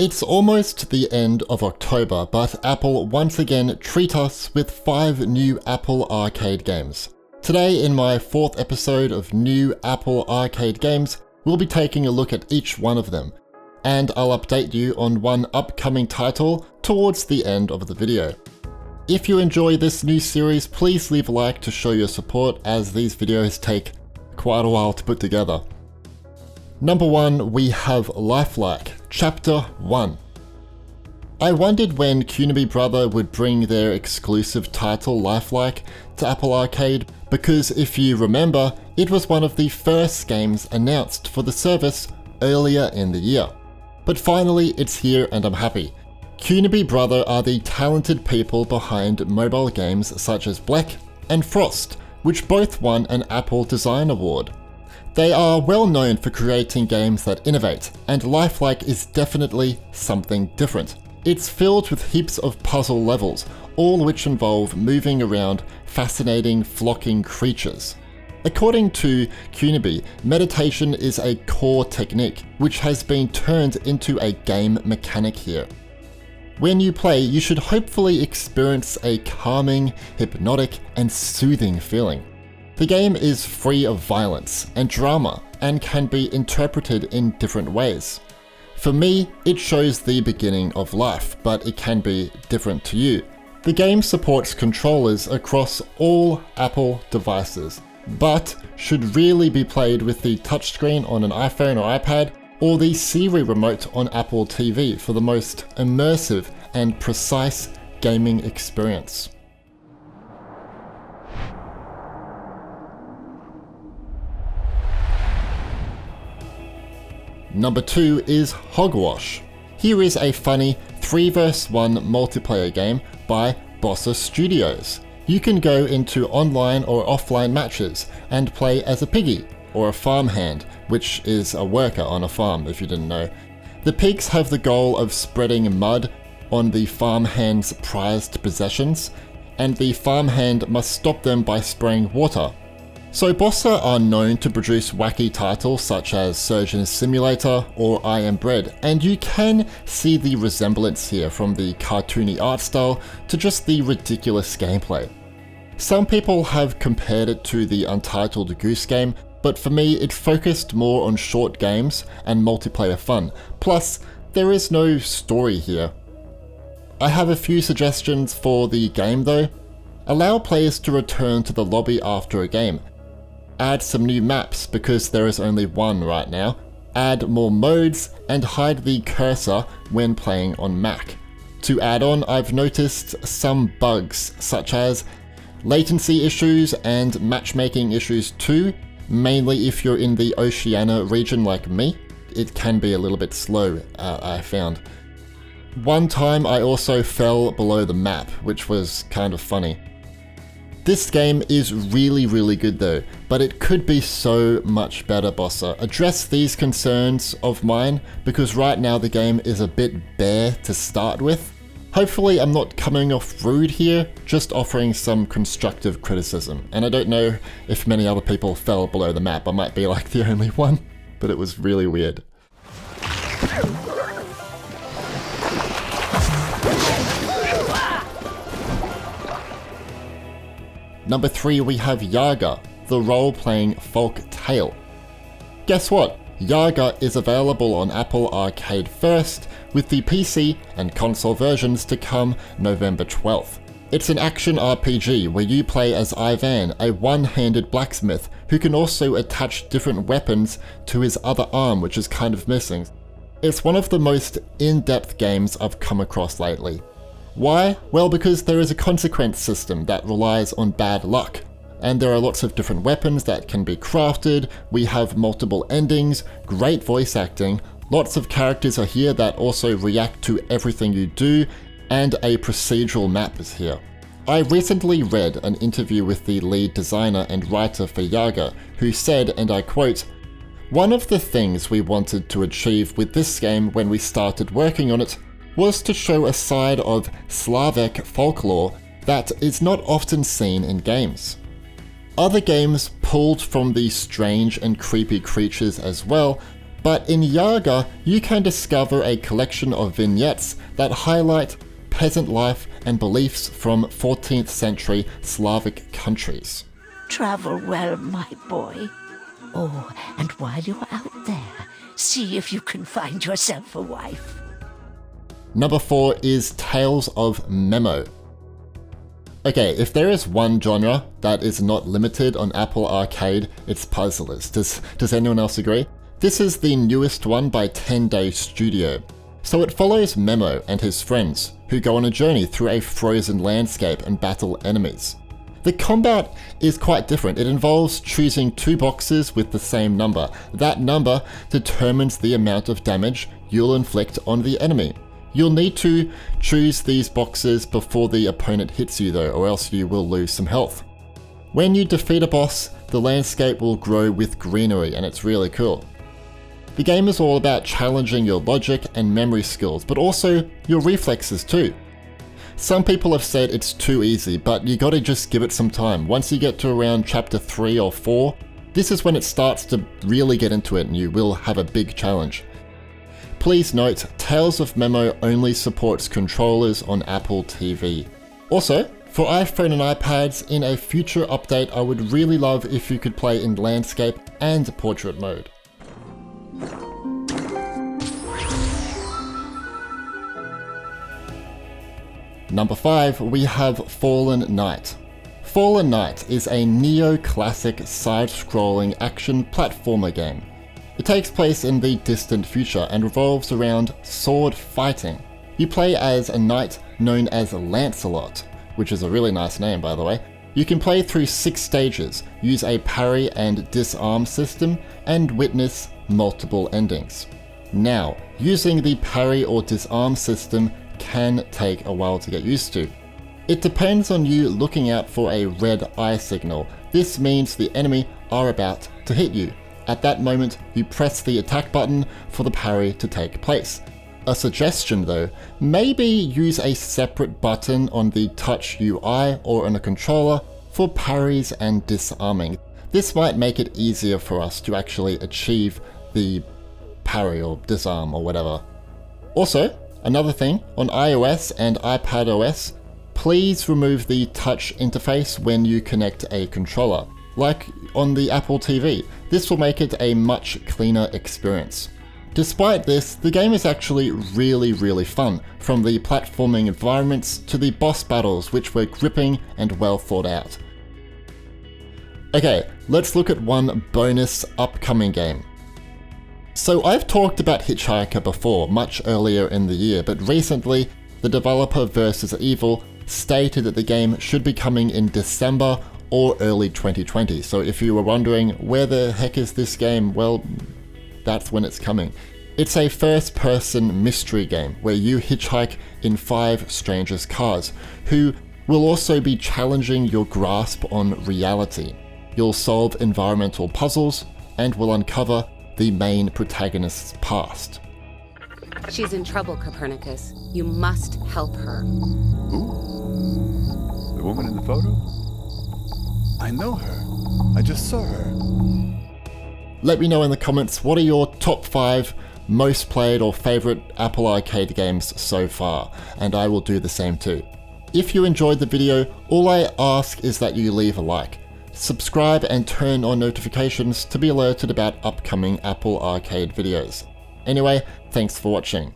It's almost the end of October, but Apple once again treat us with 5 new Apple Arcade games. Today, in my 4th episode of New Apple Arcade Games, we'll be taking a look at each one of them, and I'll update you on one upcoming title towards the end of the video. If you enjoy this new series, please leave a like to show your support, as these videos take quite a while to put together. Number 1, we have Lifelike, Chapter 1. I wondered when Cuneby Brother would bring their exclusive title Lifelike to Apple Arcade, because if you remember, it was one of the first games announced for the service earlier in the year. But finally, it's here and I'm happy. Cuneby Brother are the talented people behind mobile games such as Black and Frost, which both won an Apple Design Award. They are well known for creating games that innovate, and Lifelike is definitely something different. It's filled with heaps of puzzle levels, all which involve moving around fascinating, flocking creatures. According to Cuneby, meditation is a core technique, which has been turned into a game mechanic here. When you play, you should hopefully experience a calming, hypnotic, and soothing feeling. The game is free of violence and drama and can be interpreted in different ways. For me, it shows the beginning of life, but it can be different to you. The game supports controllers across all Apple devices, but should really be played with the touchscreen on an iPhone or iPad, or the Siri remote on Apple TV for the most immersive and precise gaming experience. Number 2 is Hogwash. Here is a funny 3 vs 1 multiplayer game by Bossa Studios. You can go into online or offline matches and play as a piggy, or a farmhand, which is a worker on a farm if you didn't know. The pigs have the goal of spreading mud on the farmhand's prized possessions, and the farmhand must stop them by spraying water. So Bossa are known to produce wacky titles such as Surgeon Simulator or I Am Bread, and you can see the resemblance here from the cartoony art style to just the ridiculous gameplay. Some people have compared it to the Untitled Goose Game, but for me it focused more on short games and multiplayer fun, plus there is no story here. I have a few suggestions for the game though. Allow players to return to the lobby after a game. Add some new maps because there is only one right now. Add more modes and hide the cursor when playing on Mac. To add on, I've noticed some bugs such as latency issues and matchmaking issues too, mainly if you're in the Oceania region like me. It can be a little bit slow, I found. One time I also fell below the map, which was kind of funny. This game is really good though, but it could be so much better, Bossa. Address these concerns of mine, because right now the game is a bit bare to start with. Hopefully I'm not coming off rude here, just offering some constructive criticism. And I don't know if many other people fell below the map, I might be like the only one, but it was really weird. Number 3, we have Yaga, the role-playing Folktale. Guess what? Yaga is available on Apple Arcade first, with the PC and console versions to come November 12th. It's an action RPG where you play as Ivan, a one-handed blacksmith who can also attach different weapons to his other arm, which is kind of missing. It's one of the most in-depth games I've come across lately. Why? Well, because there is a consequence system that relies on bad luck, and there are lots of different weapons that can be crafted, we have multiple endings, great voice acting, lots of characters are here that also react to everything you do, and a procedural map is here. I recently read an interview with the lead designer and writer for Yaga, who said, and I quote, "One of the things we wanted to achieve with this game when we started working on it was to show a side of Slavic folklore that is not often seen in games. Other games pulled from the strange and creepy creatures as well, But in Yaga, you can discover a collection of vignettes that highlight peasant life and beliefs from 14th century Slavic countries. Travel well, my boy. Oh, and while you're out there, see if you can find yourself a wife. Number 4 is Tales of Memo. Okay, if there is one genre that is not limited on Apple Arcade, it's puzzlers. Does anyone else agree? This is the newest one by 10 Day Studio. So it follows Memo and his friends, who go on a journey through a frozen landscape and battle enemies. The combat is quite different. It involves choosing 2 boxes with the same number. That number determines the amount of damage you'll inflict on the enemy. You'll need to choose these boxes before the opponent hits you though, or else you will lose some health. When you defeat a boss, the landscape will grow with greenery and it's really cool. The game is all about challenging your logic and memory skills, but also your reflexes too. Some people have said it's too easy, but you gotta just give it some time. Once you get to around chapter 3 or 4, this is when it starts to really get into it and you will have a big challenge. Please note, Tales of Memo only supports controllers on Apple TV. Also, for iPhone and iPads, in a future update, I would really love if you could play in landscape and portrait mode. Number 5, we have Fallen Knight. Fallen Knight is a neo-classic side-scrolling action platformer game. It takes place in the distant future and revolves around sword fighting. You play as a knight known as Lancelot, which is a really nice name by the way. You can play through 6 stages, use a parry and disarm system, and witness multiple endings. Now, using the parry or disarm system can take a while to get used to. It depends on you looking out for a red eye signal. This means the enemy are about to hit you. At that moment, you press the attack button for the parry to take place. A suggestion though, maybe use a separate button on the touch UI or on a controller for parries and disarming. This might make it easier for us to actually achieve the parry or disarm or whatever. Also, another thing, on iOS and iPadOS, please remove the touch interface when you connect a controller, like on the Apple TV. This will make it a much cleaner experience. Despite this, the game is actually really fun, from the platforming environments to the boss battles, which were gripping and well thought out. Okay, let's look at one bonus upcoming game. So I've talked about Hitchhiker before, much earlier in the year, but recently the developer Versus Evil stated that the game should be coming in December or early 2020. So if you were wondering where the heck is this game, well, that's when it's coming. It's a first-person mystery game where you hitchhike in 5 strangers' cars, who will also be challenging your grasp on reality. You'll solve environmental puzzles and will uncover the main protagonist's past. She's in trouble, Copernicus. You must help her. Who? The woman in the photo? I know her. I just saw her. Let me know in the comments, what are your top 5 most played or favorite Apple Arcade games so far, and I will do the same too. If you enjoyed the video, all I ask is that you leave a like. Subscribe and turn on notifications to be alerted about upcoming Apple Arcade videos. Anyway, thanks for watching.